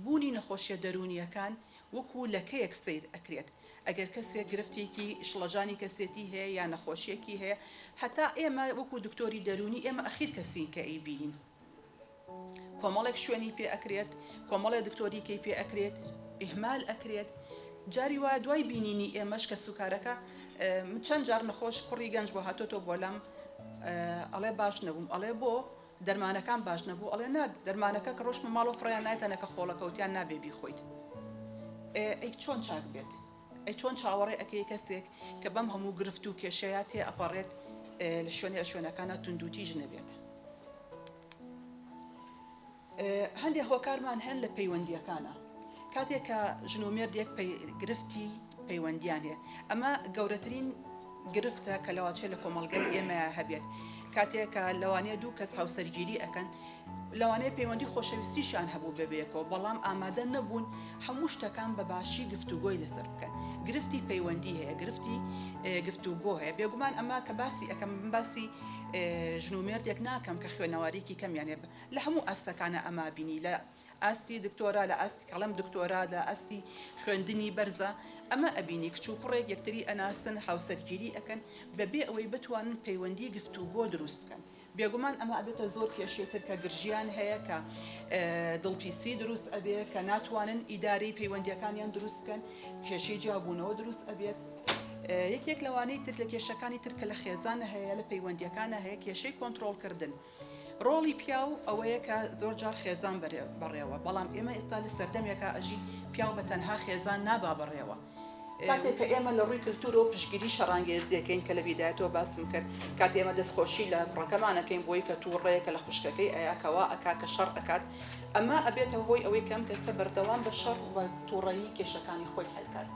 بوونی نەخۆشیە دەرونیەکان وەکو لەکەیەک سیر ئەکرێت ئەگەر کەسێک گرفتێکی شڵەژانی کەسێتی هەیە یا نەخۆشیەکی هەیە هەتا ئێمە وەکو دکتۆری دەرونی ئێمە ئەخیر کەسین کە ئەیبینین کۆمەڵێک شوێنی پێ ئەکرێت کۆمەڵێک دکتۆریکەی پێ ئەکرێت ئیهمال ئەکرێت جاری وایە دوای بینینی ئێمەش کە سوکارەکە چەند جار نەخۆش کوڕی گەنج بۆ هاتۆتۆ بۆ لەم ئەڵێ باش نەبووم ئەڵێ بۆ دەرمانەکان باش نەبوو ئەڵێ نا دەرمانەکە کە ڕۆشن ماڵ و فڕیان نایتەنەکە خۆڵەکەوتیان نابێ بیخۆیت ئەی چۆن چاک بێت ئەی چۆن چاوەڕێ ئەەکەی کەسێک کە بەم هەموو گرفت و کێشەیە تێ ئەپەڕێت لە شوێنەکانە توندوتیژ نەبێت هەندێک هۆکارمان هەن لە پەیوەندیەکانە کاتێک کە ژنومێردێک گرفتی پەیوەندیان هەیە ئەمە گەورەترین گرفتە کە لەواچێ لە کۆمەڵگەی ئێمە هەبێت کاتێک کە لەوانەیە دوو کەس هاوسەرگیری ئەکەن لەوانەیە پەیوەندی خۆشەویستیشان هەبوو بەبێکەوە بەڵام ئامادە نەبوون هەموو شتەکان بە باشی گفتوگۆی لەسەر بکەن گرفتی پەیوەندی هەیە گرفتی گفتوگۆ هەیە بێگومان ئەمە کە باسی ئەەکەم باسی ژنومێردێک ناکەم کە خوێنەوارێکی کەمیانێ لە هەموو ئاستەکانە ئەما بینی لە ئاستی دکتۆرا لە ئاستی کەڵم دکتۆرا لە ئاستی خوێندنی بەرزە ئەمە ئەبینی کچ و پڕێک یەکتری ئەناسن هاوسەرگیری ئەەکەن بەبێ ئەوەی بتوانن پەیوەندی گفتوگۆ دروستکەن بێگومان ئەمە ئەبێتە زۆر کێشێتر کە گرژیان هەیە کە دڵپیسی دروست ئەبێ کە ناتوانن ئیدارەی پەیوەندیەکانیان دروستکەن کێشەی جیابوونەوە دروست ئەبێت یەکێک لەوانەی تر لە کێشەکانی تر کە لە خێزانە هەیە لە پەیوەندیەکانە هەیە کێشەی کۆنتترۆلکردن ڕۆڵی پیا و ئەوەیە کە زۆر جار خێزان بەڕێوە بەڵام ئێمە ئێستا لە سەردەمێکە ئەژی پیا و بە تەنها خێزان نابا بەڕێوە کاتێک کە ئێمە لە ڕووی کللتور و پشگیری شەڕانگێزیەکەین کە لە بیدایەتەوە باسم کرد کات ئێمە دەستخۆشی لە ڕەکەمانەکەین بۆی کە تووڕەیەکە لە خوشکەکەی ئەیاکەوە ئەکا کە شەڕ ئەکات ئەمە ئەبێتە هۆی ئەوەی کەم کەسە بەردەوام بە شەڕ و تووڕەیی کێشەکانی خۆی حلکات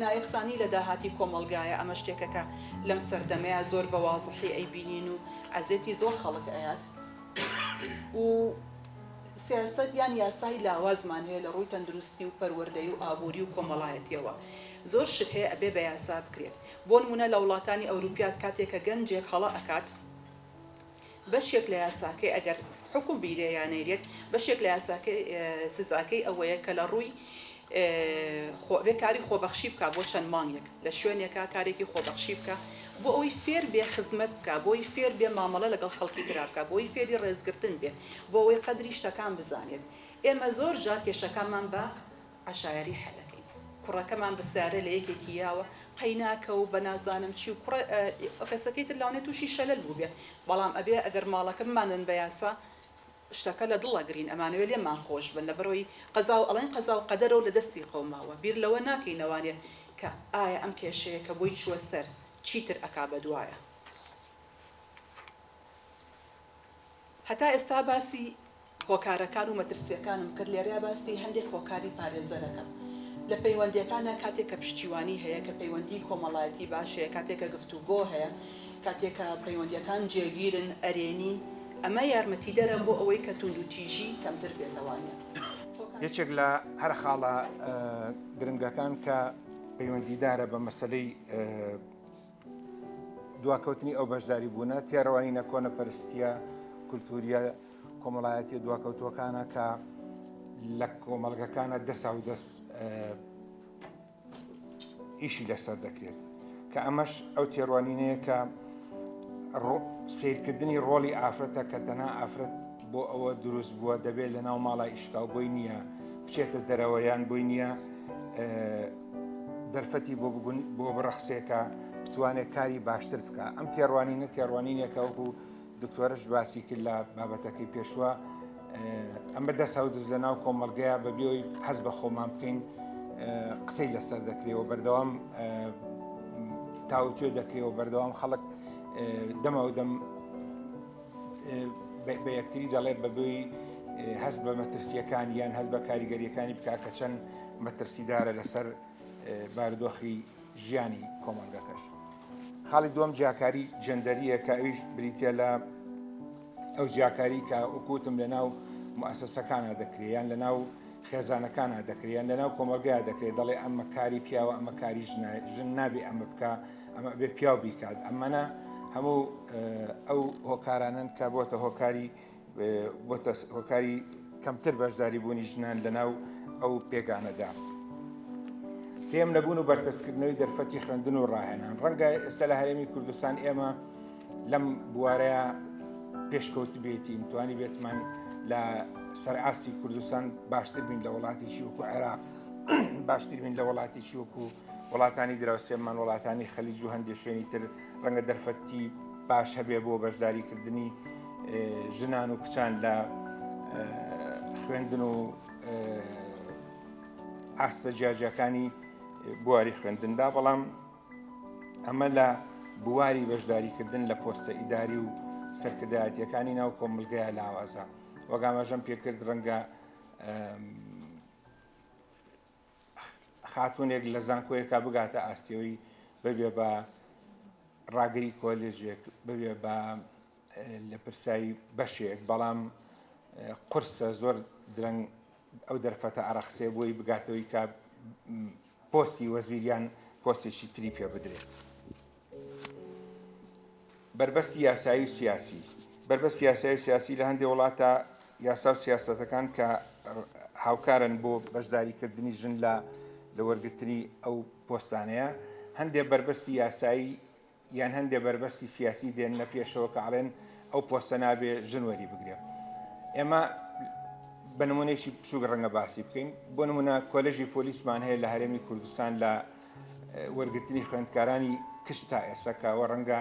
نایەکسانی لە داهاتی کۆمەلگایە ئەمە شتێکەکە لەم سەردەمەیە زۆر بەوازحی ئەیبینین و ئەزێتی زۆر خەڵک ئەیات و سیاست یان یاسای لاوازمان هەیە لە ڕووی تەندروستی و پەروەردەی و ئابووری و کۆمەڵایەتیەوە زۆر شت هەیە ئەبێ بە یاسا بکرێت بۆ نمونە لە وڵاتانی ئەوروپیات کاتێکە گەنجێک هەڵە ئەکات بەشێک لە یاساکەی ئەگەر حکوم بیرێیانەیرێت بەشێک لە یاساکەی سزاکەی ئەوەیە کە لە ڕووی بێ کاری خۆبەخشی بکە بۆ چەند مانگێک لە شوێنێکە کارێکی خۆبەخشی بکە بۆ ئەوەی فێر بێ خزمەت بکە بۆی فێر بێ مامەڵە لەگەڵ خەڵکی ترا بکە بۆی فێری ڕێزگرتن بێ بۆ ئەوەی قەدری شتەکان بزانێت ئێمە زۆر جار کێشەکانمان بە عەشایەری حەلەکەین کوڕەکەمان بەسیارە لە یەکێکی یاوە قەیناکە و بە نازانم چی و کەسەکەی تر لەوانێت تووشی شەلەل بوو بێ بەڵام ئەبێ ئەگەر ماڵەکە بمانن بە یاسا شتەکە لە دڵەگرین ئەمانەوێت لێمان خۆش بن لە بەرەوەی قەزا و ئەڵێن قەزا و قەدەرە و لە دەستی قەوماوە بیر لەوە ناکەینەوانێت کە ئایا ئەم کێشەیە کە بۆی چووە سەر چیتر ئەکا بەدوایە هەتا ئێستا باسی هۆکارەکان و مەترسیەکانم کرد لێرە باسی هەندێک هۆکاری پارێزەرەکەم لە پەیوەندیەکانە کاتێککە پشتیوانی هەیە کە پەیوەندی کۆمەڵایەتی باشەیە کاتێککە گفتوگۆ هەیە کاتێککە پەیوەندیەکان جێگیرن ئەرێنین ئەمە یارمەتی دەرم بۆ ئەوەی کە توندوتیژی کەمتر بێتەوانێت یەکێک لە هەر خاڵە گرنگەکان کە پەیوەندیدارە بە مەسلەی دواکەوتنی ئەو بەشداری بوونە تێڕەوانینە کۆنەپەرستیە کولتوریە کۆمەڵایەتی دواکەوتوەکانە کە لە کۆمەڵگەکانە دەسا و دەست ئیشی لەسەر دەکرێت کە ئەمەش ئەو تێڕوانینەیە کە سیرکردنی ڕۆڵی ئافرەتە کە تەنها ئافرەت بۆ ئەوە دروست بووە دەبێت لە ناو ماڵای ئیشکاو بۆی نییە بچێتە دەرەوەیان بۆی نییە دەرفەتی بۆ بڕەخسێکە بتوانێت کاری باشتر بکە ئەم تێڕوانینە تێڕوانینێکە وەکو دکتۆرەش باسی کرد لە بابەتەکەی پێشوە ئەمە دەسا و دەست لە ناو کۆمەڵگەیە بەبێەوەی حەز بە خۆمان بکەین قسەی لەسەر دەکرێەوە بەردەوام تاوتوێ دەکرێەوە بەردەوام خەڵک دەمە و دەم بە یەکتری دەڵێت بەبێی هەست بە مەترسیەکانی یان هەست بە کاریگەریەکانی بکە کە چەند مەترسیدارە لەسەر بارودۆخی ژیانی کۆمەڵگەکەش. خاڵی دووەم جیاکاری جەندەریە کە ئەویش بریتە لە ئەو جیاکاری کە وەکوتم لە ناو موسسەکانە دەکرێت یان لە ناو خێزانەکانە دەکرێت یان لە ناو کۆمەلگایە دەکرێت دەڵێ ئەمە کاری پیاوە ئەمە کاری ژن نابێ ئەمە بکە ئەمە بێ پیاو بیکات ئەمەە هەموو ئەو هۆکارانن کە بۆتە هۆکاری کەمتر بەشداری بوونی ژنان لەناو ئەو پێگانەدا. سێم نەبوون و بەردەستکردنەوەی دەرفەتی خوێندن و ڕاهێنان. ڕەنگە ئێستا لە هەرێمی کوردستان ئێمە لەم بوارەیە پێشکەوت بێتی توانی بێتمان لە سەرئاسی کوردستان باشتر بین لە وڵاتێکی وەکو عێراق، باشتر بین لە وڵاتێکی وەکو وڵاتانی دراوسێمان وڵاتانی خەلیج و هەندێک شوێنی تر ڕەنگە دەرفەتی باش هەبێ بۆ بەشداریکردنی ژنان و کچان لە خوێندن و ئاستە جیاجەکانی بواری خوێندندا، بەڵام ئەمە لە بواری بەشداریکردن لە پۆستە ئیداری و سەرکردایەتیەکانی ناو کۆمەلگەیە لاوازە. وەگامەژەم پێکرد ڕەنگە خاتونێک لە زانکۆیەکە بگاتە ئاستیەوەی ببێ بە ڕاگری کۆلێژێک، ببێ بە لە پرسایی بەشێک، بەڵام قورسە زۆر درەنگ ئەو دەرفەتە ئەرەخسێ بۆی بگاتەوەی کە پۆستی وەزیریان پۆستێکی تری پێ بدرێت. بربەستی یاسایی و سیاسی. بربەستی یاسایی و سیاسی لە هەندێک وڵاتە یاسا و سیاسەتەکان کە هاوکارن بۆ بەشداریکردنی ژن لە وەرگرتنی ئەو پۆستانەیە، هەندێک بربەستی یاسایی یان هەندێک بربەستی سیاسی دێنە پێشەوە کە ئاڵێن ئەو پۆستە نابێ ژن وەری بگرێ. ئێمە بە نمونەیەکی بچووک ڕەنگە باسی بکەین. بۆ نمونە کۆلێژی پۆلیسمان هەیە لە هەرێمی کوردستان لە وەرگرتنی خوێندکارانی کشت تا ئێسەکەوە ڕەنگە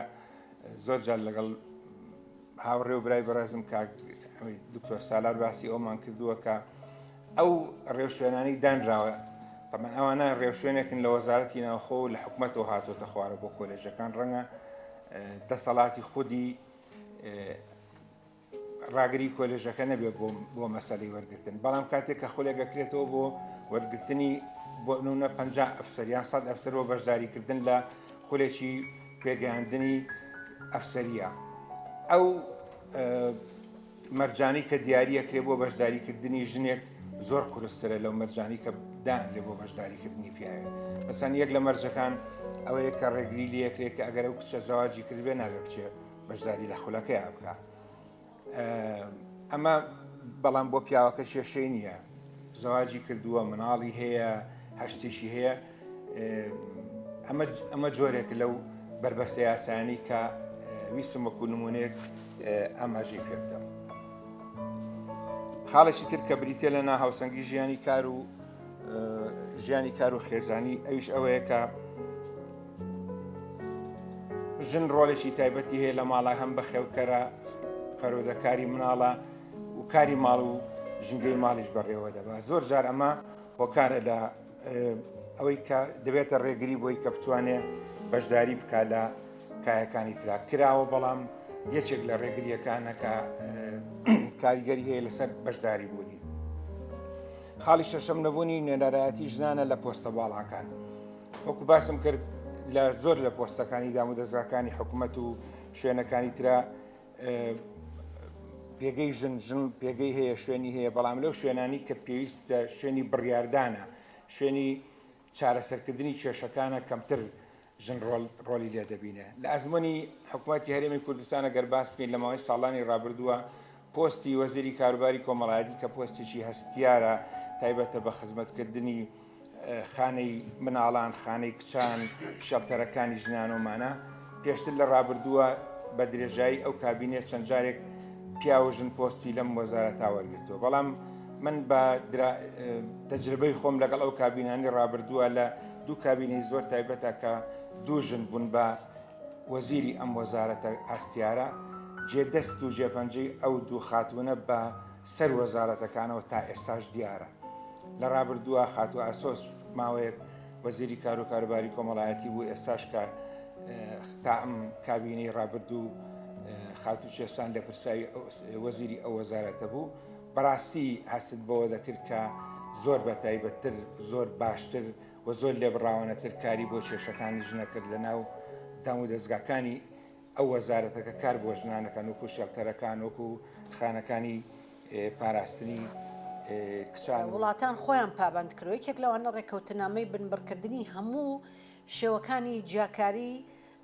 زۆر جار لەگەڵ هاوڕێ و برای بەڕێزم کاک دکتۆر سالار باسی ئەومان کردووە کە ئەو ڕێوشوێنانی دانراوە. تەمان ئەوانە ڕێوشوێنێکن لە وەزارەتی ناوخۆ و لە حکوومەتەوە هاتوۆتە خوارە بۆ کۆلێژەکان، ڕەنگە دەسەڵاتی خودی ڕاگری کۆلێژەکە نەبێ بۆ مەسەلەی وەرگرتن، بەڵام کاتێک کە خولێگەکرێتەوە بۆ وەرگرتنی بۆ نمونە 50 ئەفسەر یان 100 ئەفسەر بۆ بەشداریکردن لە خولێکی پێگەیاندنی ئەفسەریە، ئەو مەرجانی کە دیاریەکرێ بۆ بەشداریکردنی ژنێک زۆر قورسترە لەو مەرجانی کە دان لێ بۆ بەشداریکردنی پیاوێت. مەسەن یەک لە مەرجەکان ئەوەیە کە ڕێگری لەکرێت کە ئەگەر ئەو کچە زەواجی کردبێ نابێ بچێ بەشداری لە خولەکەی بکە. ئەمە بەڵام بۆ پیاوەکە کێشەی نییە، زەواجی کردووە، مناڵی هەیە، هەشتێکی هەیە. ئەمە جۆرێک لەو بربەستە یاسانی کە ویستم وەکو نمونەیەک ئاماژەی پێ بدەم. خاڵێکی تر کە بریتێ لە هاوسەنگی ژیانی کار و خێزانی ئەویش ئەوەیە کە ژن ڕۆڵێکی تایبەتی هەیە لە ماڵە، هەم بە خێوکەرە پەرۆدەکاری مناڵە و کاری ماڵ و ژنگەی ماڵیش بەڕێوە دەبا. زۆر جار ئەمە هۆکارە لە ئەوەی کە دەبێتە ڕێگری بۆی کە بتوانێ بەشداری بکات لە کایەکانی ترا کراوە، بەڵام یەکێک لە ڕێگریەکانە کە کاریگەری هەیە لەسەر بەشداری بوونی. خاڵی شەشەم نەبوونی نوێنەرایەتی ژنانە لە پۆستە باڵاکان. وەکو باسم کرد لە زۆر لە پۆستەکانی دام و دەستگاکانی حکوومەت و شوێنەکانی ترا پێگەی ژن پێگەی هەیە، شوێنی هەیە، بەڵام لەو شوێنانی کە پێویستە شوێنی بڕیاردانە، شوێنی چارەسەرکردنی کێشەکانە کەمتر ژن ڕۆلی لێ دەبینێ. لە ئەزمموی حکوومەتی هەرێمی کوردستانە گەر باس بکەین لە ماوەی ساڵانی ڕابردووە پۆستی وەزیری کاروباری کۆمەڵایەتی کە پۆستێکی هەستیارە تایبەتە بە خزمەتکردنی خانەی مناڵان، خانەی کچان، شێڵتەرەکانی ژنان ومانە، پێشتر لە ڕابردووە بە درێژایی ئەو کابینێت چەند جارێک پیا و ژن پۆستی لەم وەزارەتا وەرگرتووە. بەڵام من بە تەجربەی خۆم لەگەڵ ئەو کابینانی ڕابردووە لە دوو کابینەی زۆر تایبەتە کە دوو ژن بوون بە وەزیری ئەم وەزارەتە ئاستیارە، جێدەست و جێپەنجەی ئەو دوو خاتوونە بە سەر وەزارەتەکانەوە تا ئێستاش دیارە. لە ڕابردووە خاتووە ئاسۆس ماوەیەک وەزیری کار و کاروباری کۆمەڵایەتی بوو، ئێستاش کە تا ئەم کابینەی ڕابردوو خاتوو چێسان لە پرسایی وەزیری ئەو وەزارەتە بوو. بەڕاستی هەست بەوە دەکرد کە زۆر بە تایبەتتر، زۆر باشتر و زۆر لێبڕاوەنەتر کاری بۆ کێشەکانی ژنەکرد لە ناو دام و دەستگاکانی ئەو وەزارەتەکە کار بۆ ژنانەکان، وەکو شێڵتەرەکان، وەکو خانەکانی پاراستنی کچان. وڵاتان خۆیان پابند کردو. یەکێک لەوانە ڕێکەوتنامەی بنبڕکردنی هەموو شێوەکانی جیاکاری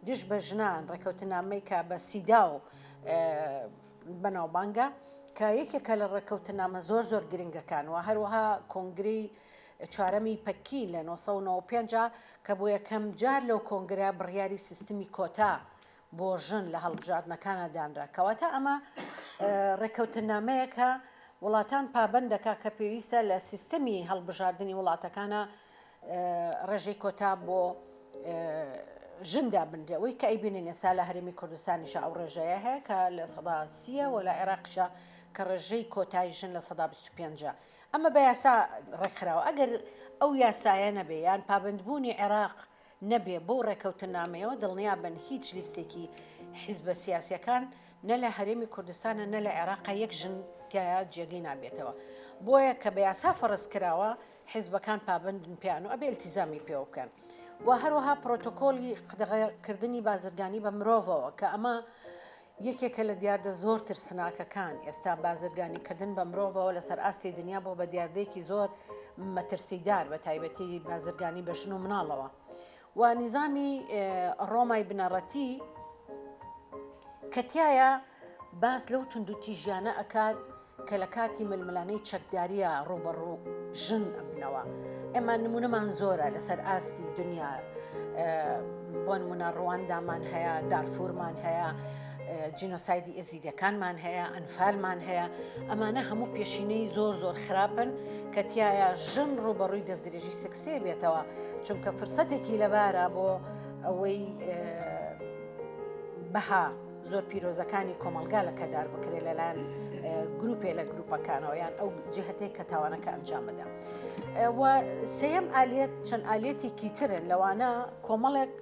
دژ بە ژنان، ڕێکەوتنامەی کە بە سیدا و بەناوبانگە کە یەکێکە لە ڕێکەوتنامە زۆر گرنگەکان و هەروەها کۆنگری چوارەمی پەکی لە 1995 کە بۆ یەکەم جار لەو کۆنگرە بڕیاری سیستمی کۆتا بۆ ژن لە هەڵبژاردنەکانە دانرا کەواتە ئەمە ڕێکەوتنامەیەکە وڵاتان پابندەکە کە پێویستە لە سیستەمی هەڵبژاردننی وڵاتەکانە ڕێژەی کۆتا بۆ ژندا بنرەوەی کە ئەیبینێن ئێستا لە هەرێمی کوردستانیشە ئەو ڕێژەیە هەیە کە لە سەدا 30 و لە عێراقشە کە ڕێژەی کۆتای ژن لە سەدا 25. ئەمە بە یاسا ڕێکخراوە ئەگەر ئەو یاسایە نەبێ یان پابندبوونی عێراق نەبێ بۆ ڕێکەوتنامەوە دڵنیا بن هیچ لیستێکی حیزبە سیاسیەکان نە لە هەرێمی کوردستانە نە لە عێراقا یەک ژن تایە جێگەی نابێتەوە بۆیە کە بە یاسا فەرز کراوە حیزبەکان پابندن پیان و ئەبێ التیزامی پێ بکەن و هەروەها پرۆتۆکۆلی قدەغەکردنی بازرگانی بە مرۆڤەوە کە ئەمە یەکێکە لە دیاردە زۆر ترسناکەکان ئێستا بازرگانیکردن بە مرۆڤەوە لەسەر ئاستی دنیا بۆ بە دیاردەیەکی زۆر مەترسیدار بە تایبەتی بازرگانی بە ژن و مناڵەوە و نظامی ڕۆمای بنەڕەتی کەتیایە باس لەو توندوتیژیانە ئەکات کە لە کاتی ململانەی چەکداریە ڕوبەڕوو ژن ئەبنەوە ئێمە نمونەمان زۆرە لەسەر ئاستی دنیا بۆ نمونە ڕوەندامان هەیە دارفورمان هەیە جینۆسایدی ئێزیدەکانمان هەیە ئەنفالمان هەیە ئەمانە هەموو پێشینەی زۆر خراپن کە تایە ژن ڕوبەڕووی دەستدرێژی سکسێ بێتەوە چونکە فرسەتێکی لەبارە بۆ ئەوەی بەها زۆر پیرۆزەکانی کۆمەلگا لە کەدار بکرێت لەلایەن گروپێ لە گروپەکانەوە یان ئەو جهتەی کە تاوانەکە ئەنجامەدا و سێەم ئالێت چەند ئالێتێکی ترن لەوانە کۆمەڵێک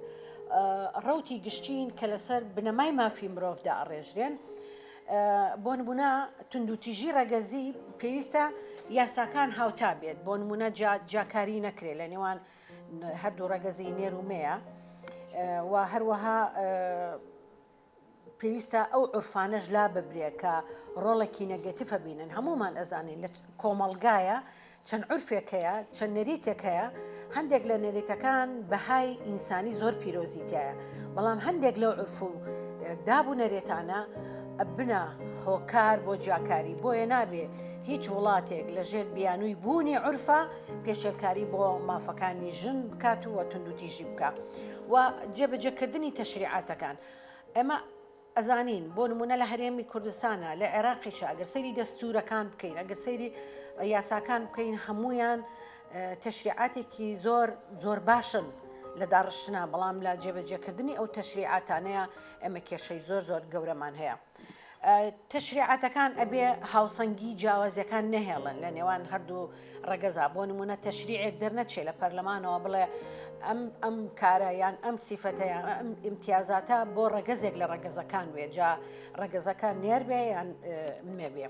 ڕوتی گشتین کە لەسەر بنەمای مافی مرۆڤدا ئەڕێژرێن بۆ نمونە توندوتیژی ڕەگەزی پێویستە یاساکان هاوتا بێت بۆ نمونە جاکاری نەکرێت لە نێوان هەردوو ڕەگەزی نێر و مەیە و هەروەها پێویستە ئەو عورفانەش لا ببرێ کە ڕۆڵێکی نەگەتیفە بینن هەمومان ئەزانین لە کۆمەڵگایە چەند عورفێک هەیە چەند نەریتێک هەیە هەندێک لە نەریتەکان بەهای ئینسانی زۆر پیرۆزیتایە بەڵام هەندێک لەو عورف و دابوو نەرێتانە بنە هۆکار بۆ جاکاری بۆیە نابێ هیچ وڵاتێک لە ژێر بیانووی بوونی عورفە پێشێلکاری بۆ مافەکانی ژن بکات و توندوتیژی بکە و جێبەجێکردنی تەشریعاتەکان ئێمە ئەزانین بۆ نمونە لە هەرێمی کوردستانە لە عێراقیش ئەگەر سەیری دەستورەکان بکەین ئەگەر سەیری یاساکان بکەین هەمویان تەشریعاتێکی زۆر باشن لە داڕشتنا بەڵام لە جێبەجێکردنی ئەو تەشریعاتانەیە ئەمە کێشەی زۆر گەورەمان هەیە تەشریعاتەکان ئەبێ هاوسەنگی جیاوازیەکان نەهێڵن لە نێوان هەردوو ڕەگەزا بۆ نمونە تەشریعێک دەرنەچێ لە پەرلەمانەوە بڵێ ئەم کارە یان ئەم سیفەتەیە ئەم ئیمتیازاتە بۆ ڕەگەزێک لە ڕەگەزەکان وێ جا ڕەگەزەکان نێر بێ یان مێبێ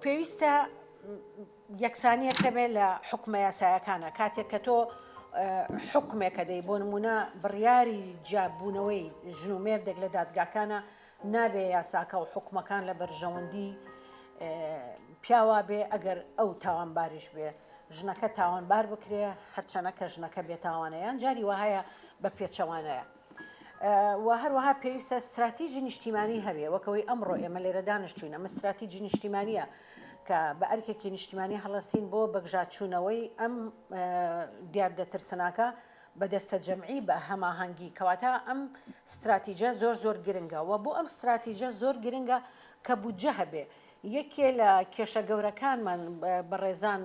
پێویستە یەکسانیەکە بێ لە حکومە یاسایەکانە کاتێک کە تۆ حکومێکە دەی بۆ نمونە بڕیاری جابوونەوەی ژن و مێردێک لە دادگاکانە نابێ یاساکە و حکومەکان لە بەرژەوەندی پیاوا بێ ئەگەر ئەو تاوانباریش بێ ژنەکە تاوانبار بکرێ هەرچەنە کە ژنەکە بێتاوانەیان جاری وهەیە بە پێچەوانەیە و هەروەها پێویستە استراتیژی نیشتیمانی هەبێ وەکەوەی ئەمڕۆ ئێمە لێرە دانیشتوین ئەمە استراتیژی نیشتیمانیە کە بە ئەرکێکی نیشتیمانی هەڵەسین بۆ بەگژاتچوونەوەی ئەم دیاردە ترسناکە بەدەستە جەمعی بە هەماهەنگی کەواتە ئەم استراتیژە زۆر گرنگە و بۆ ئەم استراتیژە زۆر گرنگە کە بودجە هەبێ یەکێ لە کێشە گەورەکانمان بەڕێزان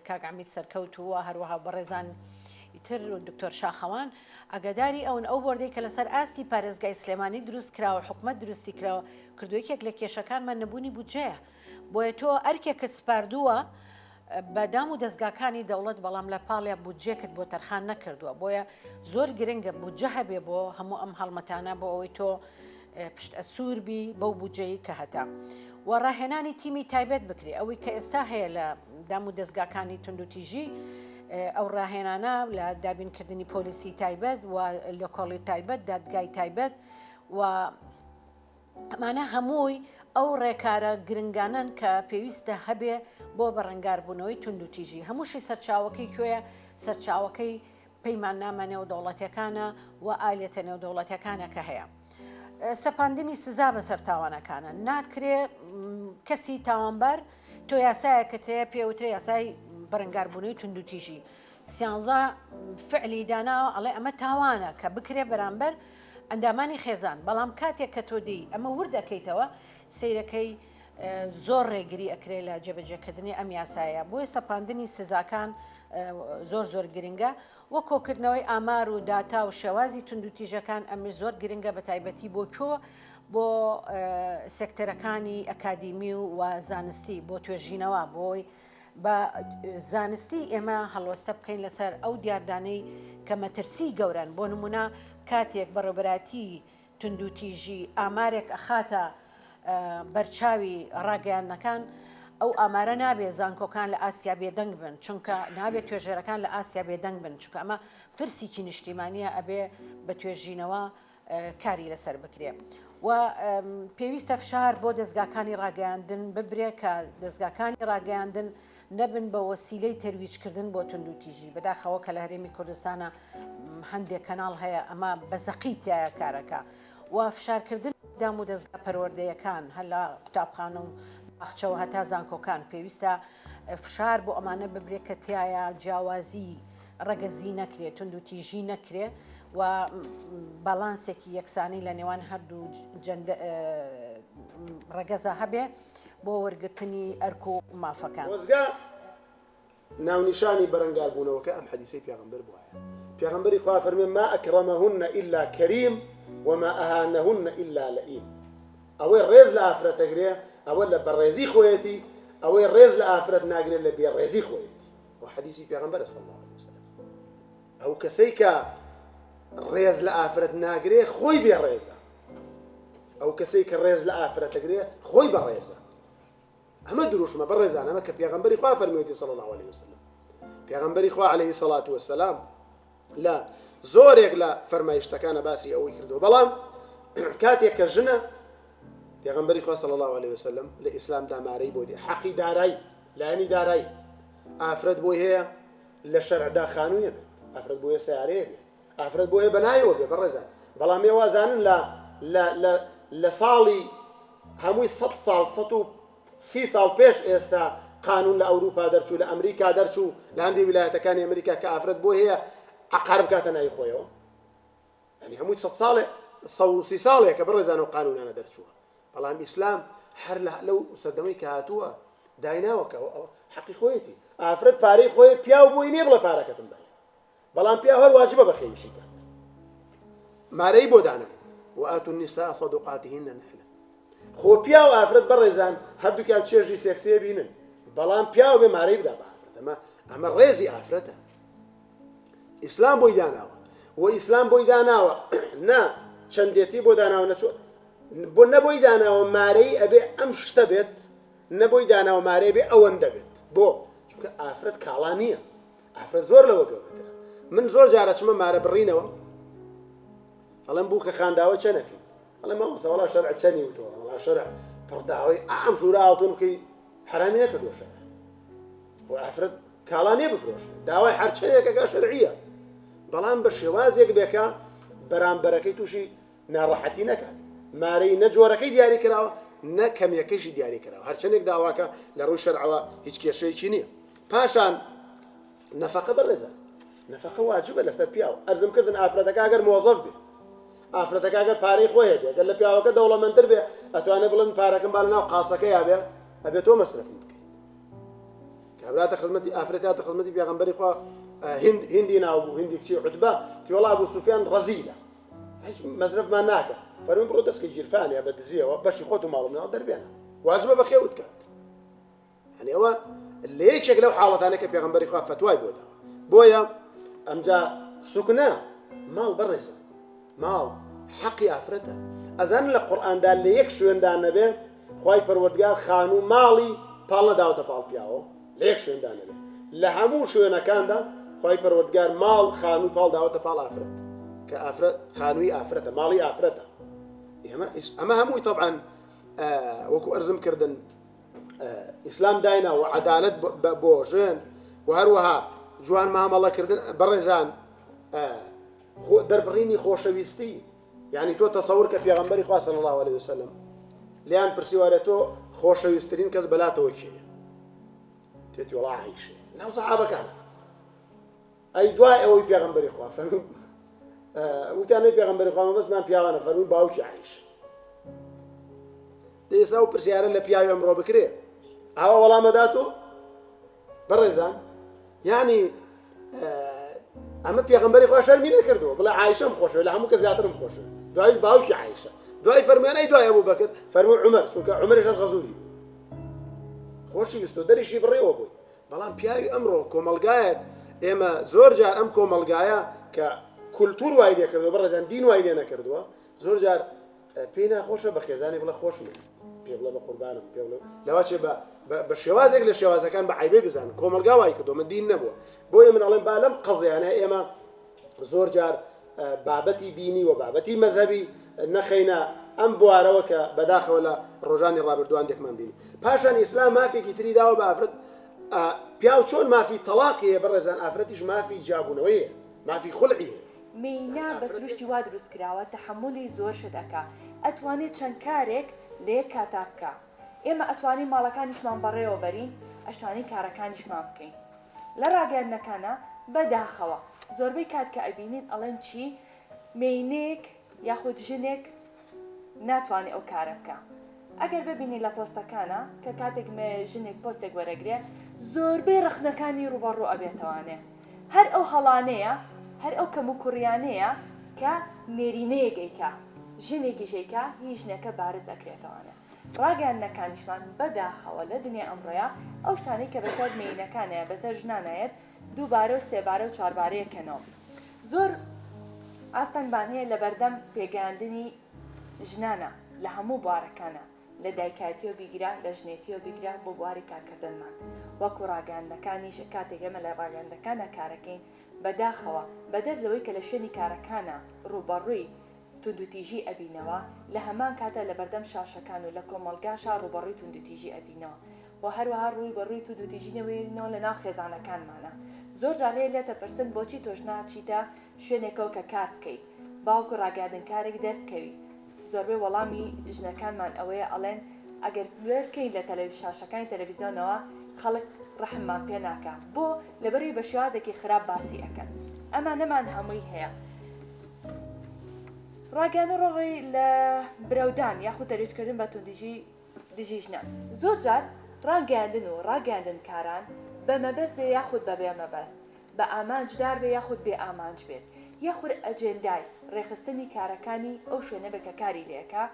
کاگعمید سەرکەوتووە هەروەها بەڕێزان ئیتر و دکتۆر شاخەوان ئەگەداری ئەون ئەو بۆردەی کە لەسەر ئاستی پارێزگای سلێمانی دروست کراوە حکومەت درستی کراوە کردووەکێک لە کێشەکانمان نەبوونی بودجەیە بۆیە تۆ ئەرکێکت سپاردووە بەدام و دەستگاکانی دەوڵەت بەڵام لە پاڵیا بودجێکت بۆ تەرخان نەکردووە بۆیە زۆر گرنگە بودجە هەبێ بۆ هەموو ئەم هەڵمەتانە بۆ ئەوەی تۆ پشت ئەسووربی بەو بودجەی کە هەتا و ڕاهێنانی تیمی تایبەت بکرێ ئەوەی کە ئێستا هەیە لە دام و دەستگاکانی توندوتیژی ئەو ڕاهێنانە لە دابینکردنی پۆلیسی تایبەت و لۆکۆڵی تایبەت دادگای تایبەت و ئەمانە هەمووی ئەو ڕێکارە گرنگانن کە پێویستە هەبێ بۆ بەڕەنگاربوونەوەی توندوتیژی هەمووشی سەرچاوەکەی کوێیە سەرچاوەکەی پەیماننامە نێودەوڵەتیەکانە و ئالێتە نێودەوڵەتیەکانە کە هەیە سەپاندنی سزا بەسەر تاوانەکانە ناکرێ کەسی تاوانبەر تۆ یاسایە کە تەیە پێوترە یاسای بەرەنگاربوونی توندوتیژی سیانزە فعلی داناوە ئەڵێ ئەمە تاوانە کە بکرێ بەرامبەر ئەندامانی خێزان بەڵام کاتێک کە تۆ دی ئەمە وردەکەیتەوە سیرەکەی زۆر ڕێگری ئەکرێ لە جێبەجێکردنی ئەم یاسایە بۆیە سەپاندنی سزاکان زۆر گرنگە وە کۆکردنەوەی ئامار و داتا و شێوازی توندوتیژەکان ئەمە زۆر گرنگە بە تایبەتی بۆ چۆ بۆ سێکتەرەکانی ئەکادیمی و زانستی بۆ توێژینەوە بۆی بە زانستی ئێمە هەڵوەستە بکەین لەسەر ئەو دیاردانەی کە مەترسی گەورن بۆ نمونە کاتێک بەڕێبەراتی توندوتیژی ئامارێک ئەخاتە بەرچاوی ڕاگەیاندنەکان ئەو ئامارە نابێت زانکۆکان لە ئاسیا بێدەنگ بن چونکە نابێت توێژێرەکان لە ئاسیا بێدەنگ بن چونکە ئەمە پرسیکی نیشتیمانیە ئەبێ بە توێژینەوە کاری لەسەر بکرێ و پێویستە فشار بۆ دەستگاکانی ڕاگەیاندن ببرێ کە دەستگاکانی ڕاگەیاندن نەبن بە وەسیلەی تەرویجکردن بۆ توندوتیژی بەداخەوە کە لە هەرێمی کوردستانە هەندێک کەناڵ هەیە ئەمە بەزەقیتیایە کارەکە و فشارکردن دام و دەستگا پەروەردەیەکان هەر لە قوتابخانە و باخچەوە هەتا زانکۆکان پێویستە فشار بۆ ئەمانە ببرێت کە تایە جیاوازی ڕەگەزی نەکرێت توندوتیژی نەکرێ و باڵانسێکی یەکسانی لە نێوان هەردوو ڕەگەزە هەبێ بۆ وەرگرتنی ئەرک و مافەکان وەزگا ناونیشانی بەرەنگاربوونەوەکە ئەم حەدیسەی پێغەمبەر بووایە پێغەمبەری خوا فەرمێ ما ئەکرەمەهن ئیلا کەریم وما ئەهانەهن ئیلا لەئیم ئەوەی ڕێز لە ئافرەتەگرێ ئەوە لە بەڕێزی خۆیەتی ئەوەی ڕێز لە ئافرەت ناگرێت لە بێڕێزی خۆیەتی و حەدیسی پێغەمبەر صلی الله علیه وسلم ئەو کەسەی کە ڕێز لە ئافرەت ناگرێ خۆی بێڕێزە ئەو کەسەی کە ڕێز لە ئافرەتەگرێ خۆی بەڕێزە ئەمە دروشمە بەڕێزان ئەمە کە پێغەمبەری خوا فەرموویەتی صلی الله علیه وسلم پێغەمبەری خوا عەلەیهی سەڵات وەسەلام لە زۆرێک لە فەرمایشتەکانە باسی ئەوەی کردەوە بەڵام کاتێک کە ژنە پێغەمبەری خوا صلی الله علیه وسلم لە ئیسلام دامارەی بۆ دی حەقی دارایی لایەنی دارایی ئافرەت بۆی هەیە لە شەرعدا خانوویە بێت ئافرەت بۆیە سیارەیە بێت ئافرەت بۆیە بەنایەوە بێ بەڕێزان بەڵام ێ وازانن لە ساڵی هەمووی 100 ساڵ 130 ساڵ پێش ئێستا قانون لە ئەوروپا دەرچوو لە ئەمریکا دەرچوو لە هەندێک ویلایەتەکانی ئەمریکا کە ئافرەت بۆ هەیە عقار بکاتە ناوی خۆیەوە ینی هەمووی 100 ساڵێ 130 ساڵێک کە بڕێزانەوە قانونانە دەرچووە بەڵام ئیسلام هەر لەو سەردەمەی کە هاتووە دایناوەکە حەقی خۆیەتی ئافرەت پارەی خۆی پیا و بۆی نییە بڵێ پارەکەتم بەێ بەڵام پیا هەر واجبە بەخێویشی کات مارەی بۆ دانان وآتوا النساء صدقاتهن نحلة خۆ پیا و ئافرەت بەڕێزان هەردووکیان چێژی سێکسیە بینن بەڵام پیا و بێ مارەی بدا بە ئافرەت ئەمە ڕێزی ئافرەتە ئیسلام بۆی داناوە و ئیسلام بۆی داناوە نا چەندێتی بۆ داناوە نەچوە بۆ نەبۆی داناوە مارەی ئەبێ ئەم شتە بێت نەبۆی داناوە مارەی بێ ئەوەندە بێت بۆ چونکە ئافرەت کاڵا نییە ئافرەت زۆر لەوە گەورەترە من زۆر جارە چمە مارە بڕینەوە ئەڵەم بوو کە خانداوە چەنەکەیت ئەڵێ مامۆستا وەڵا شەرع چەنی وتەوە وەڵا شەرع پڕداوەی ئام ژوورە ئاڵتون بکەی حرامی نەکردووە شەرع خۆ ئافرەت کاڵا نییە بفرۆشێ داوای هەر چەنێکەکە شەرعیە بەڵام بە شێوازێک بێکە بەرامبەرەکەی تووشی ناڕەحەتی نەکات مارەی نە جۆرەکەی دیاری کراوە نە کەمیەکەیشی دیاری کراوە هەرچەندێک داواکە لە ڕووی شەرعەوە هیچ کێشەیەکی نییە پاشان نەفەقە بەڕێزە نەفەقە واجبە لەسەر پیاوە ئەرزم کردن ئافرەتەکە ئەگەر مۆزەف بێ ئافرەتەکە ئەگەر پارەی خۆی هەبێ ئەگەر لە پیاوەکە دەوڵەمەندتر بێ ئەتوانێت بڵێن پارەکەم با لەناو قاسەکەیا بێ ئەبێت تۆ مەسرفم بکەیت کابراتە خزمەتی ئافرەتاتە خزمەتی پێغەمبەری خوا هندی ناوبوو هندی کچی عوتبە تیوەڵا ئەبوو سوفیان ڕەزیلە هیچ مەزرفمان ناکە فەرمووی بڕۆ دەستکە گیرفانیە بە دزیەوە بەشی خۆت و ماڵم ناو دەربێنە واجبە بەخێوت کات یعنی ئەوە لە یەکێک لەو حاڵەتانە کە پێغەمبەری خوا فتوای بۆ داوە بۆیە ئەمجا سوکنە ماڵ بەڕێزە ماڵ حەقی ئافرەتە ئەزان لە قورئاندا لە یەک شوێندا نەبێ خوای پەروەردگار خان و ماڵی پاڵ نەداوەتە پاڵ پیاوە لە یەک شوێندا نەبێ لە هەموو شوێنەکاندا خوای پەروەردگار ماڵ خان و پاڵ داوەتە پاڵ ئافرەت کە ئافرەت خانووی ئافرەتە ماڵی ئافرەتە ئەمە هەمووی طبعا وەکو ئەرزم کردن ئیسلام داینا و عەدالەت بۆ ژن و هەروەها جوان مامەڵەکردن بەڕێزان دەربڕینی خۆشەویستی يعني تۆ تەسەور کە پێغەمبەری خوا صلی الله عليه وسلم لیان پرسیوارە تۆ خۆشەویستترین کەس بەلاتەوە کێیە تێتی وەڵا عایشە ناو سەحابەکانە ئەی دوای ئەوەی پێغەمبەری خوا فەرمووی وتیانەی پێغەمبەری خوا مەبەستمان پیاوانە فەرمووی باوکی عایشە ئێستا ئەو پرسیارە لە پیاوی ئەمڕۆ بکرێ ئاوا وەڵامەدا تۆ بەڕێزان یعنی ئەمە پێغەمبەری خوا شەرمی نەکردەوە بڵێ عایشەم خۆشەوە لە هەموو کە زیاترم خۆشەوە دوایش باوکی عایشە دوای فەرموویانەی دوای ئەبوو بەکر فەرمووی عومەر چونکە عومەریشان غەزووری خۆشی ویستۆ دەریشی بڕێەوە بووی بەڵام پیاوی ئەمڕۆ کۆمەلگایەک ئێمە زۆر جار ئەم کۆمەلگایە کە کولتور وای لێ کردووە بەڕێزان دین وای لێ نەکردووە زۆر جار پێی ناخۆشە بە خێزانی بڵێ خۆشم پێ بڵێ بە قوربانم پێ بڵێ لەواچێ بە شێوازێک لە شێوازەکان بە عیبێ بزانن کۆمەلگا وای کردووە من دین نەبووە بۆیە من ئەڵێم با لەم قەزیانە ئێمە زۆر جار بابەتی دینی و بابەتی مەذهبی نەخەینە ئەم بوارەوە کە بەداخەوە لە ڕۆژانی ڕابردووان دێکمان بینی پاشان ئیسلام مافێکی تری داوە بە ئافرەت پیاو چۆن مافی تەلاقیە بەڕێزان ئافرەتیش مافی جابوونەوەیە مافی خولعیە مینە بە سروشتی وا دروست کراوە تەحملی زۆر شتەکە ئەتوانێت چەند کارێک لە یەک کاتا بکە ئێمە ئەتوانین ماڵەکانیشمان بەڕێوە بەرین ئەشتوانین کارەکانیشمان بکەین لە ڕاگەاندنەکانە بەداخەوە زۆربەی کات کە ئەبینین ئەڵێن چی مینێک یاخود ژنێک ناتوانێت ئەو کارە بکە ئەگەر ببینی لە پۆستەکانە کە کاتێک ژنێک پۆستێک وەرەگرێ زۆربەی ڕخنەکانی ڕوبەڕوو ئەبێتەوانێ هەر ئەو هەڵانەیە هەر ئەو کەم و کوڕیانەیە کە نێرینەیەگەیکە ژنێکی ژێکە هیچ ژنەکە بارز ئەکرێتەوانە ڕاگەاندنەکانیشمان بەداخەوە لە دنیا ئەمڕۆیە ئەو شتانەی کە بەسەر مینەکانەیە بەسەر ژنانایەت دووبارە و سێبارە و چواربارەیەکەنەوە زۆر ئاستەنبان هەیە لە بەردەم پێگەاندنی ژنانە لە هەموو بوارەکانە لە دایکایەتیەوە بیگرا لە ژنێتیەوە بیگرا بۆ بواری کارکردنمان وەکو ڕاگەاندنەکانیش کاتێک ئێمە لە ڕاگەاندنەکانە کارەکەین بەداخەوە بەدەر لەوەی کە لە شوێنی کارەکانە ڕوبەڕووی توندوتیژی ئەبینەوە لە هەمان کاتە لە بەردەم شاشەکان و لە کۆمەلگاشا ڕوبەڕووی توندوتیژی ئەبینەوە و هەروەها ڕووی بەڕووی توندوتیژینەوەینەوە لە ناو خێزانەکانمانە زۆر جارەیە لێتە پرسن بۆچی تۆش ناچیتە شوێنێکەوە کە کار بکەیت باوکو ڕاگەاندنکارێک دەرکەوی زۆربەی وەڵامی ژنەکانمان ئەوەیە ئەڵێن ئەگەر بەرکەین لە شاشەکانی تەلەڤیزیۆنەوە خەڵک ڕەحممان پێ ناکە بۆ لەبەروی بە شێوازێکی خراپ باسی ئەەکەن ئەمە نەمان هەمووی هەیە ڕاگەاندن ڕۆڕی لە برەودان یاخود دەرێژکردن بە توندیژی دژی ژنان زۆر جار ڕاگەاندن و ڕاگەاندنکاران بە مەبەست بێ یاخود بە بێ مەبەست بە ئامانجدار بێ یاخود بێ ئامانج بێت یاخود ئەجێندای ڕێخستنی کارەکانی ئەو شوێنە بکە کاری لێکە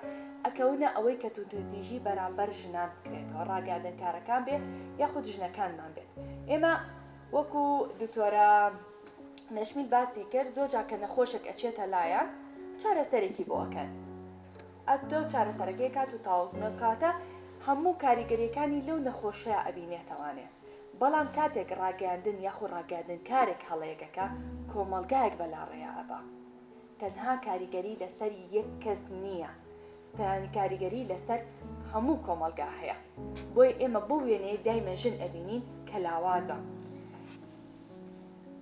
ئەکەونە ئەوەی کە توندوتیژی بەرامبەر ژنان بکرێتەوە ڕاگەاندنکارەکان بێ یاخود ژنەکانمان بێت ئێمە وەکو دکتۆرە نەشمیل باسی کرد زۆر جا کە نەخۆشێک ئەچێتە لایەن چارەسەرێکی بۆەکەن ئەتۆ چارەسەرەکەی کات و تاوت نەکاتە هەموو کاریگەریەکانی لەو نەخۆشەیە ئەبینێتەوانێ بەڵام کاتێک ڕاگەاندن یاخود ڕاگەاندن کارێک هەڵەیەکەکە کۆمەلگایەک بەلاڕێیا ئەبا تەنها کاریگەری لەسەر یەک کەس نییە تەنانی کاریگەری لەسەر هەموو کۆمەلگا هەیە بۆی ئێمە بۆ وێنەیە دایمە ژن ئەبینین کە لاوازە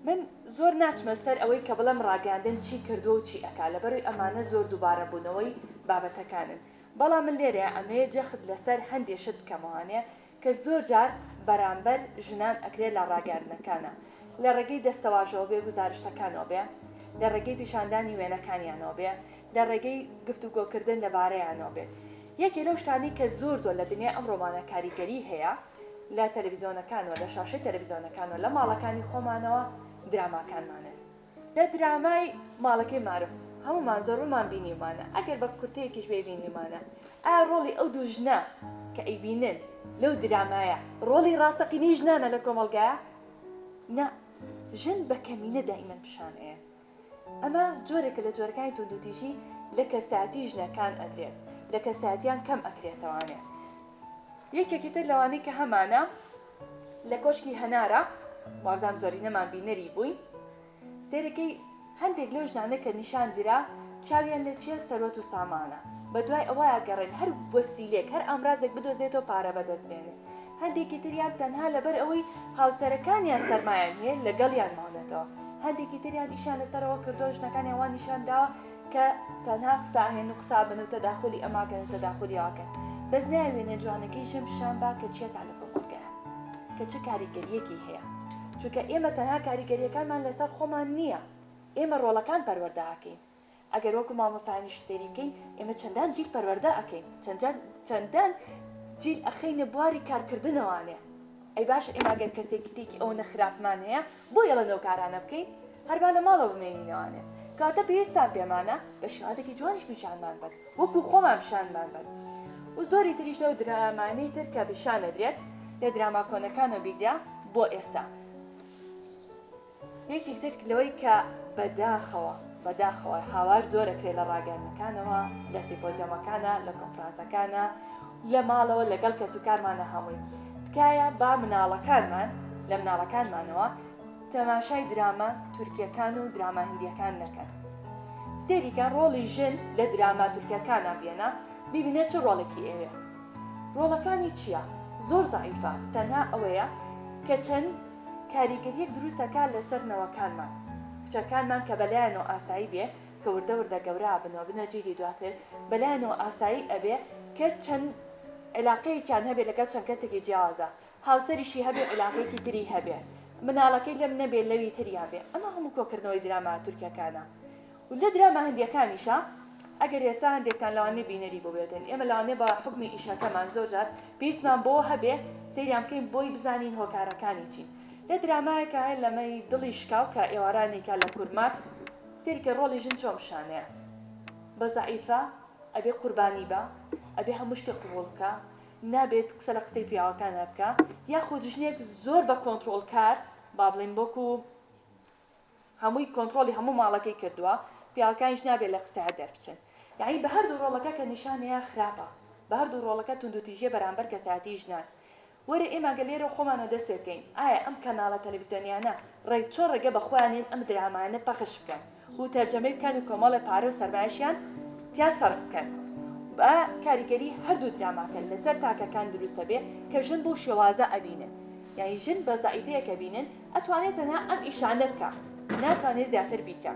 من زۆر ناچمە سەر ئەوەی کە بڵم ڕاگەاندن چی کردو و چی ئەکا لەبەروی ئەمانە زۆر دووبارە بوونەوەی بابەتەکانن بەڵام من لێرەیە ئەمەیە جەخت لەسەر هەندێک شت بکەمەوانێ کە زۆر جار بەرامبەر ژنان ئەکرێت لە ڕاگەاندنەکانە لە ڕێگەی دەستەواژەوە بێ گزارشتەکانەوە بێ لە ڕێگەی پیشاندانی وێنەکانیانەوە بێ لە ڕێگەی گفتوگۆکردن لەبارەیانەوە بێت یەکێ لەو شتانی کە زۆر لە دنیا ئەم ڕۆمانە کاریگەری هەیە لە تەلەڤیزیۆنەکانەوە لە شاشەی تەلەڤیزیۆنەکانەوە لە ماڵەکانی خۆمانەوە دراماکانمانن لە درامای ماڵەکەی معروف هەمومان زۆرمان بینیمانە ئەگەر بە کورتەیەکیش بێبینیمانە ئایا ڕۆڵی ئەو دوو ژنە کە ئەیبینن لەو درامایە ڕۆڵی ڕاستەقینەی ژنانە لە کۆمەلگایە نا ژن بە کەمینە دائیمەن پیشانەیە ئەمە جۆرێکە لە جۆرەکانی توندوتیژی لە کەساتی ژنەکان ئەدرێت لە کەساتیان کەم ئەکرێتەوانێ یەکێکی تر لەوانەی کە هەمانە لە کۆشکی هەنارە وازام زۆری نەمان بینەری بووی سێرەکەی هەندێک لەو ژنانە کە نیشاندرا چاویان لە چیە سەرۆت و سامانە بە دوای ئەوەیە گەڕێن هەر وەسیلێک هەر ئەمرازێک بدۆزێتەوە پارە بەدەستبێنێ هەندێکی تریان تەنها لەبەر ئەوەی هاوسەرەکانیان سەرمایان هەیە لەگەڵیان ماونێتەوە هەندێکی تریان ئیشان لەسەرەوە کردۆ ژنەکانیان وان نیشانداوە کە تەنها قساهێن و قسابن و تەداخلی ئەماکەن و تەداخلی ئاکەن بەس ناوێنە جوانەکەی ژەم پیشان با کە چێتا لە کۆمەلگایە کە چه کاریگەریەکی هەیە چونکە ئێمە تەنها کاریگەریەکانمان لەسەر خۆمان نییە ئێمە ڕۆڵەکان پەروەردەکەین ئەگەر وەکو مامۆسانیش سێریکەین ئێمە چەندان جیل پەروەردە ئەەکەین چەندان جیل ئەخەینە بواری کارکردنەوانێ ئەی باش ئێمە ئەگەر کەسێکی تێکی ئەو نەخراپمان هەیە بۆ یەڵە نەو کارانە بکەین هەربا لە ماڵەوە بمێنینەوانێ کاتە پێویستان پێمانە بە شێوازێکی جوانیش پیشانمان بن وەکو خۆمان پیشانمان بن و زۆری تریش لەو درامانەی تر کە پیشانەدرێت لە دراما کۆنەکانە بیگرا بۆ ئێستا یەکێک تر لەوەی کە بەداخەوە هاوار زۆرەکرێ لە ڕاگەرنەکانەوە لە سیمپۆزیۆمەکانە لە کۆنفرانسەکانە لە ماڵەوە لەگەڵ کەسوکارمانە هەمووی تکایە با مناڵەکانمان لە مناڵەکانمانەوە تەماشای دراما تورکیەکان و دراما هندیەکان نەکەن سێریکان ڕۆڵی ژن لە دراما تورکیەکانە بێنە ببینێت چه ڕۆڵێکی ئێوێ ڕۆڵەکانی چییە؟ زۆر زەعیفە تەنها ئەوەیە کە چەند کاریگەریەک دروستەکە لەسەر نەوەکانمان کچەکانمان کە بەلایەنەوە ئاسایی بێ کە وردە گەورە بنەوە بنە جیلی دواتر بەلایەنەوە ئاسایی ئەبێ کە چەند علاقەیەکیان هەبێ لەگەڵ چەند کەسێکی جیاوازە هاوسەریشی هەبێ علاقەیەکی تری هەبێ مناڵەکەی لەم نەبێ لەوی تریان بێ ئەمە هەموو کۆکردنەوەی دراما تورکیەکانە و لە دراما هەندیەکانیشە ئەگەر ئێستا هەندێکتان لەوانێ بینەری بۆ بێتن ئێمە لەوانێ بە حکمی ئیشەکەمان زۆرجار پێویستمان بۆ هەبێ سەیریان بکەین بۆی بزانین هۆکارەکانی چین لە درامایەکە هەیە لەمەی دڵی شکاو کە ئێوارانێکە لە کورماکس سێریکە ڕۆڵی ژن چۆن پیشانەیە بە زەعیفە ئەبێ قوربانی بە ئەبێ هەموو شتێک قوبوڵ بکە نابێت قسە لە قسەی پیاوەکان هەبکە یاخود ژنێک زۆر بە کۆنتڕۆڵ کار با بڵێن بۆکو هەمووی کۆنتڕۆلی هەموو ماڵەکەی کردووە پیاوەکانیش نابێت لە قسە دەربچن یعنی بە هەردوو ڕۆڵەکە کە نیشانەیە خراپە بە هەردوو ڕۆڵەکە توندوتیژێ بەرامبەر کەساتی ژنان وەرە ئێمە گەلێرە خۆمانەوە دەست پێ بکەین ئایا ئەم کەناڵە تەلەڤیزیۆنیانە چۆن ڕێگە بەخۆیانێن ئەم درامانە پەخش بکەن و تەرجەمەی بکەن و کۆمەڵە پارە و سەرمایەشیان تیا سەرف بکەن بە کاریگەری هەردوو دراماکەن لەسەر تاکەکان دروستە بێ کە ژن بۆ شێوازە ئەبینن یعنی ژن بە زەعیفەیەکە بینن ئەتوانێت تەنها ئەم ئیشانە بکە ناتوانێت زیاتر بیکە